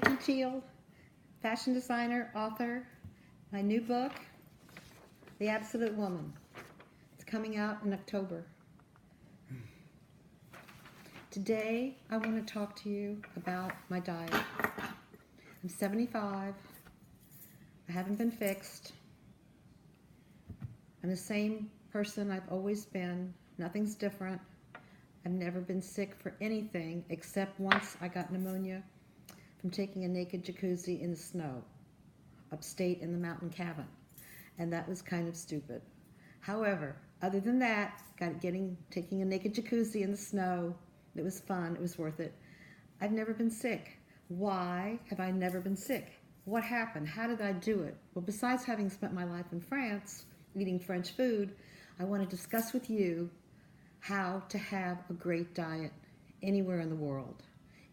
Vicky Teal, fashion designer, author. My new book, The Absolute Woman. It's coming out in October. Today, I want to talk to you about my diet. I'm 75. I haven't been fixed. I'm the same person I've always been. Nothing's different. I've never been sick for anything except once I got pneumonia from taking a naked jacuzzi in the snow, upstate in the mountain cabin. And that was kind of stupid. However, other than that, taking a naked jacuzzi in the snow, it was fun, it was worth it. I've never been sick. Why have I never been sick? What happened? How did I do it? Well, besides having spent my life in France, eating French food, I want to discuss with you how to have a great diet anywhere in the world.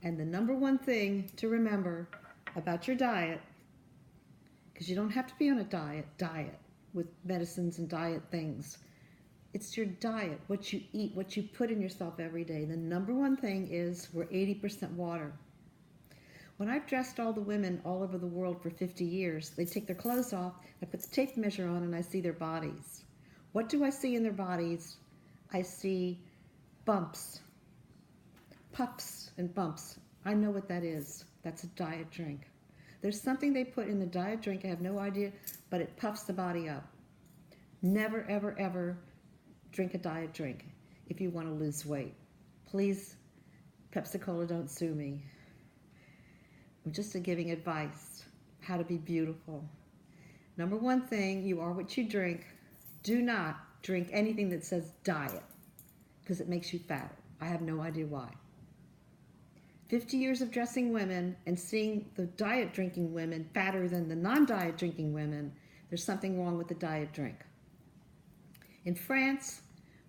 And the number one thing to remember about your diet, because you don't have to be on a diet with medicines and diet things. It's your diet, what you eat, what you put in yourself every day. The number one thing is we're 80% water. When I've dressed all the women all over the world for 50 years, they take their clothes off, I put the tape measure on, and I see their bodies. What do I see in their bodies? I see bumps, puffs and bumps. I know what that is. That's a diet drink. There's something they put in the diet drink, I have no idea, but it puffs the body up. Never, ever, ever drink a diet drink if you want to lose weight. Please, Pepsi-Cola, don't sue me. I'm just giving advice, how to be beautiful. Number one thing, you are what you drink. Do not drink anything that says diet, because it makes you fatter. I have no idea why. 50 years of dressing women and seeing the diet drinking women fatter than the non-diet drinking women, there's something wrong with the diet drink. In France,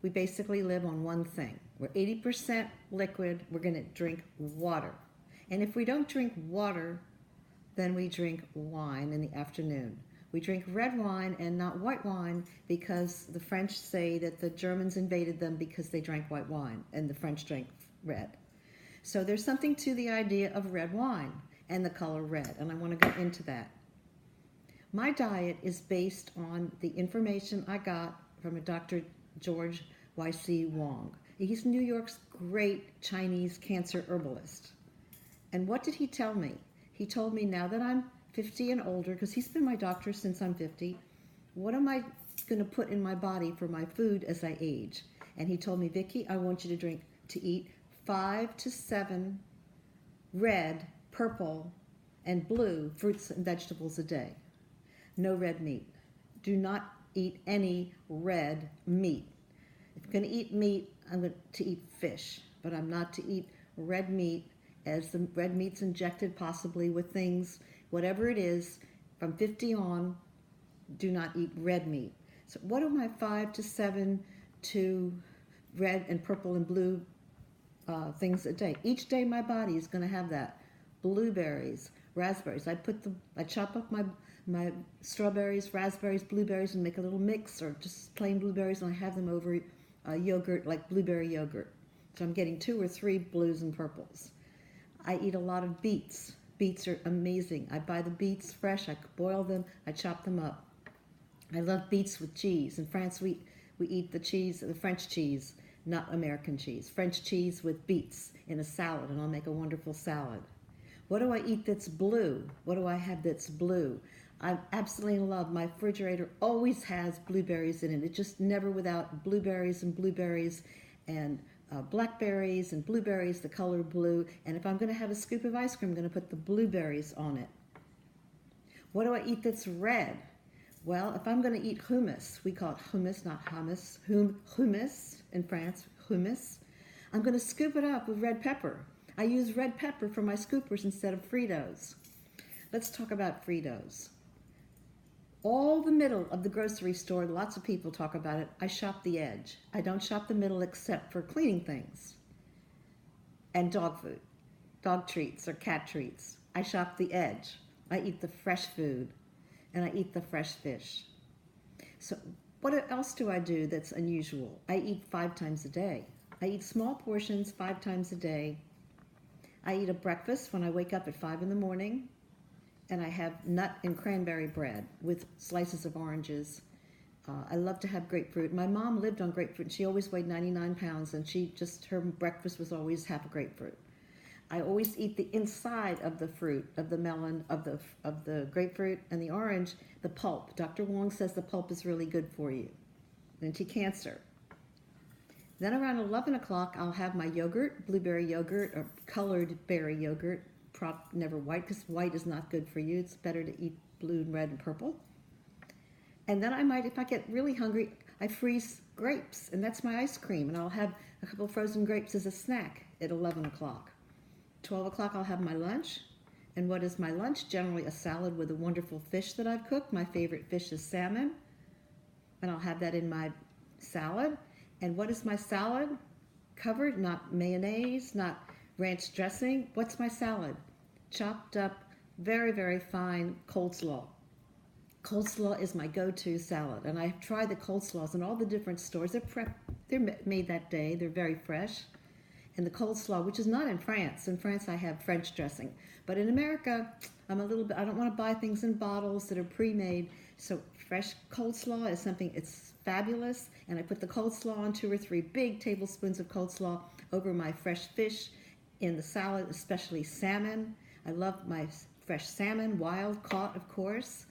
we basically live on one thing. We're 80% liquid, we're gonna drink water. And if we don't drink water, then we drink wine in the afternoon. We drink red wine and not white wine because the French say that the Germans invaded them because they drank white wine and the French drank red. So there's something to the idea of red wine and the color red, and I want to go into that. My diet is based on the information I got from a Dr. George Y.C. Wong. He's New York's great Chinese cancer herbalist. And what did he tell me? He told me now that I'm 50 and older, because he's been my doctor since I'm 50, what am I going to put in my body for my food as I age? And he told me, Vicky, I want you to eat 5 to 7 red, purple, and blue fruits and vegetables a day. No red meat. Do not eat any red meat. If you're going to eat meat, I'm going to eat fish, but I'm not to eat red meat, as the red meat's injected possibly with things, whatever it is, from 50 on, do not eat red meat. So what are my 5 to 7 to red and purple and blue things a day? Each day my body is going to have that. Blueberries, raspberries. I chop up my strawberries, raspberries, blueberries, and make a little mix, or just plain blueberries, and I have them over yogurt, like blueberry yogurt. So I'm getting 2 or 3 blues and purples. I eat a lot of beets. Beets are amazing. I buy the beets fresh, I boil them, I chop them up. I love beets with cheese. In France, we eat the cheese, the French cheese, not American cheese. French cheese with beets in a salad, and I'll make a wonderful salad. What do I eat that's blue? What do I have that's blue? I absolutely love, my refrigerator always has blueberries in it. It's just never without blueberries and blackberries and blueberries, the color blue. And if I'm going to have a scoop of ice cream, I'm going to put the blueberries on it. What do I eat that's red? Well, if I'm going to eat hummus, we call it hummus, not hummus, hummus in France, hummus, I'm going to scoop it up with red pepper. I use red pepper for my scoopers instead of Fritos. Let's talk about Fritos. All the middle of the grocery store, lots of people talk about it, I shop the edge. I don't shop the middle except for cleaning things and dog food, dog treats or cat treats. I shop the edge. I eat the fresh food and I eat the fresh fish. So what else do I do that's unusual? I eat 5 times a day. I eat small portions 5 times a day. I eat a breakfast when I wake up at 5 in the morning, and I have nut and cranberry bread with slices of oranges. I love to have grapefruit. My mom lived on grapefruit, and she always weighed 99 pounds, and her breakfast was always half a grapefruit. I always eat the inside of the fruit, of the melon, of the grapefruit, and the orange, the pulp. Dr. Wong says the pulp is really good for you, anti-cancer. Then around 11 o'clock, I'll have my yogurt, blueberry yogurt, or colored berry yogurt, never white, because white is not good for you. It's better to eat blue and red and purple. And then I might, if I get really hungry, I freeze grapes, and that's my ice cream, and I'll have a couple of frozen grapes as a snack at 11 o'clock. 12 o'clock, I'll have my lunch. And what is my lunch? Generally a salad with a wonderful fish that I've cooked. My favorite fish is salmon, and I'll have that in my salad. And what is my salad? Covered, not mayonnaise, not ranch dressing. What's my salad? Chopped up, very, very fine coleslaw. Coleslaw is my go-to salad, and I've tried the coleslaws in all the different stores. They're made that day. They're very fresh. And the coleslaw, which is not in France. In France, I have French dressing. But in America, I don't want to buy things in bottles that are pre-made. So fresh coleslaw is something, it's fabulous. And I put the coleslaw on 2 or 3 big tablespoons of coleslaw over my fresh fish in the salad, especially salmon. I love my fresh salmon, wild caught, of course.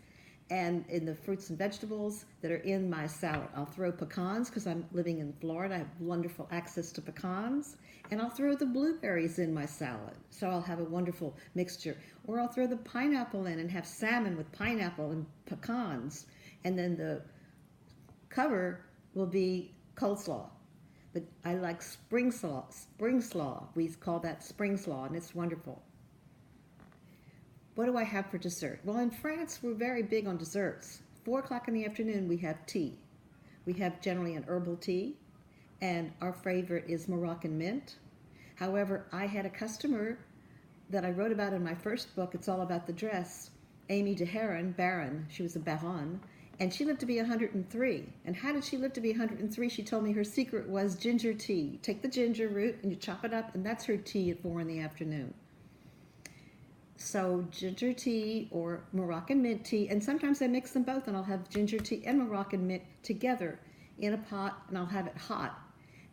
And in the fruits and vegetables that are in my salad. I'll throw pecans, because I'm living in Florida. I have wonderful access to pecans. And I'll throw the blueberries in my salad. So I'll have a wonderful mixture. Or I'll throw the pineapple in and have salmon with pineapple and pecans. And then the cover will be coleslaw. But I like spring slaw. We call that spring slaw, and it's wonderful. What do I have for dessert? Well, in France, we're very big on desserts. 4 o'clock in the afternoon, we have tea. We have generally an herbal tea, and our favorite is Moroccan mint. However, I had a customer that I wrote about in my first book, It's All About the Dress, Amy de Baron. She was a baronne, and she lived to be 103. And how did she live to be 103? She told me her secret was ginger tea. Take the ginger root, and you chop it up, and that's her tea at 4 in the afternoon. So ginger tea or Moroccan mint tea, and sometimes I mix them both, and I'll have ginger tea and Moroccan mint together in a pot, and I'll have it hot.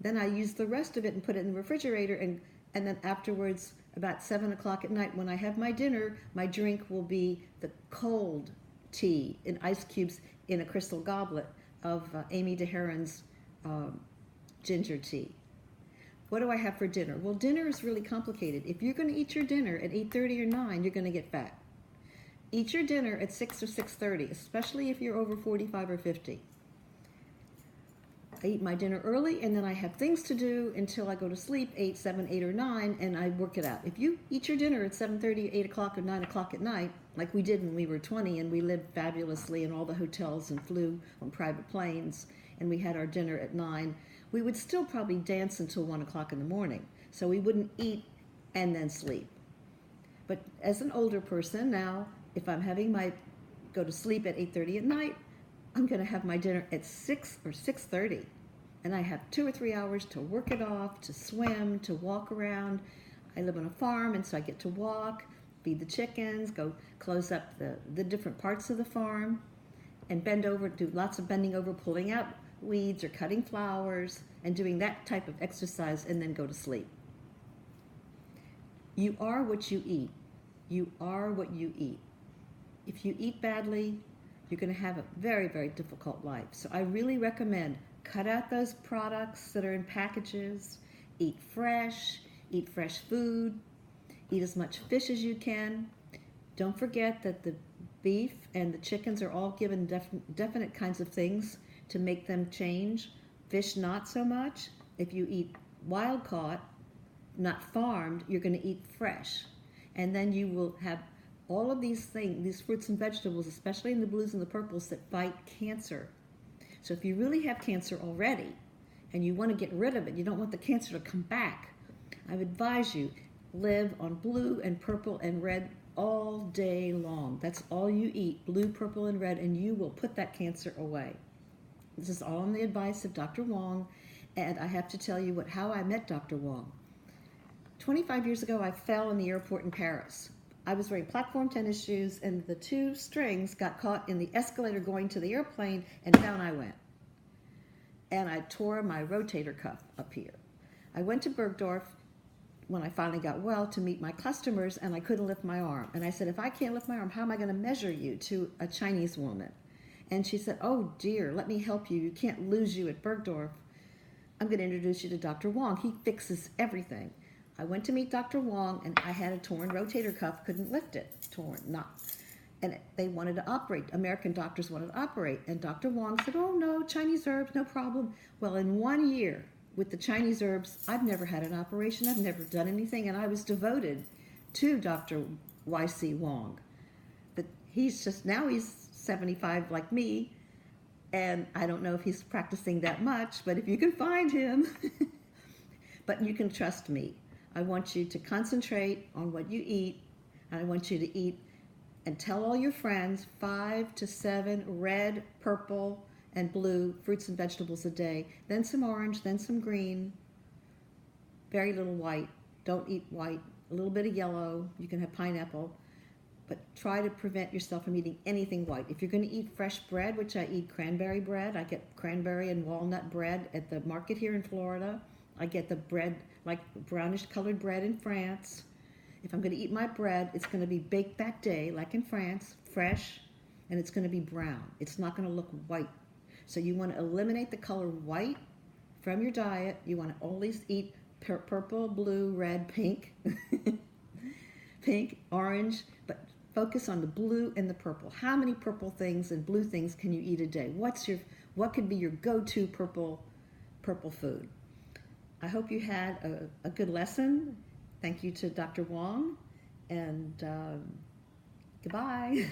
Then I use the rest of it and put it in the refrigerator, and then afterwards, about 7 o'clock at night, when I have my dinner, my drink will be the cold tea in ice cubes in a crystal goblet of Amy de ginger tea. What do I have for dinner? Well, dinner is really complicated. If you're going to eat your dinner at 8:30 or 9, you're going to get fat. Eat your dinner at 6 or 6:30, especially if you're over 45 or 50. I eat my dinner early, and then I have things to do until I go to sleep, 8, 7, 8, or 9, and I work it out. If you eat your dinner at 7:30, 8 o'clock, or 9 o'clock at night, like we did when we were 20, and we lived fabulously in all the hotels and flew on private planes, and we had our dinner at 9, we would still probably dance until 1 o'clock in the morning. So we wouldn't eat and then sleep. But as an older person now, if I'm go to sleep at 8:30 at night, I'm going to have my dinner at 6 or 6:30. And I have 2 or 3 hours to work it off, to swim, to walk around. I live on a farm, and so I get to walk, feed the chickens, go close up the different parts of the farm, and bend over, do lots of bending over, pulling out weeds or cutting flowers, and doing that type of exercise, and then go to sleep. You are what you eat. You are what you eat. If you eat badly, you're going to have a very, very difficult life. So I really recommend cut out those products that are in packages, eat fresh food, eat as much fish as you can. Don't forget that the beef and the chickens are all given definite kinds of things to make them change. Fish, not so much. If you eat wild caught, not farmed, you're going to eat fresh. And then you will have all of these things, these fruits and vegetables, especially in the blues and the purples, that fight cancer. So if you really have cancer already and you want to get rid of it, you don't want the cancer to come back, I would advise you, live on blue and purple and red all day long. That's all you eat, blue, purple, and red, and you will put that cancer away. This is all on the advice of Dr. Wong, and I have to tell you how I met Dr. Wong. 25 years ago, I fell in the airport in Paris. I was wearing platform tennis shoes, and the two strings got caught in the escalator going to the airplane, and down I went. And I tore my rotator cuff up here. I went to Bergdorf when I finally got well to meet my customers, and I couldn't lift my arm. And I said, if I can't lift my arm, how am I going to measure you, to a Chinese woman? And she said, oh dear, let me help you. You can't lose you at Bergdorf. I'm going to introduce you to Dr. Wong. He fixes everything. I went to meet Dr. Wong, and I had a torn rotator cuff, couldn't lift it, torn, not. And they wanted to operate. American doctors wanted to operate. And Dr. Wong said, oh no, Chinese herbs, no problem. Well, in 1 year with the Chinese herbs, I've never had an operation. I've never done anything. And I was devoted to Dr. Y.C. Wong. But he's 75 like me. And I don't know if he's practicing that much, but if you can find him, but you can trust me. I want you to concentrate on what you eat, and I want you to eat and tell all your friends 5 to 7 red, purple, and blue fruits and vegetables a day, then some orange, then some green, very little white. Don't eat white, a little bit of yellow. You can have pineapple. But try to prevent yourself from eating anything white. If you're going to eat fresh bread, which I eat cranberry bread, I get cranberry and walnut bread at the market here in Florida. I get the bread, like brownish colored bread in France. If I'm going to eat my bread, it's going to be baked that day, like in France, fresh, and it's going to be brown. It's not going to look white. So you want to eliminate the color white from your diet. You want to always eat purple, blue, red, pink, pink, orange, but focus on the blue and the purple. How many purple things and blue things can you eat a day? What could be your go-to purple food? I hope you had a good lesson. Thank you to Dr. Wong, and goodbye.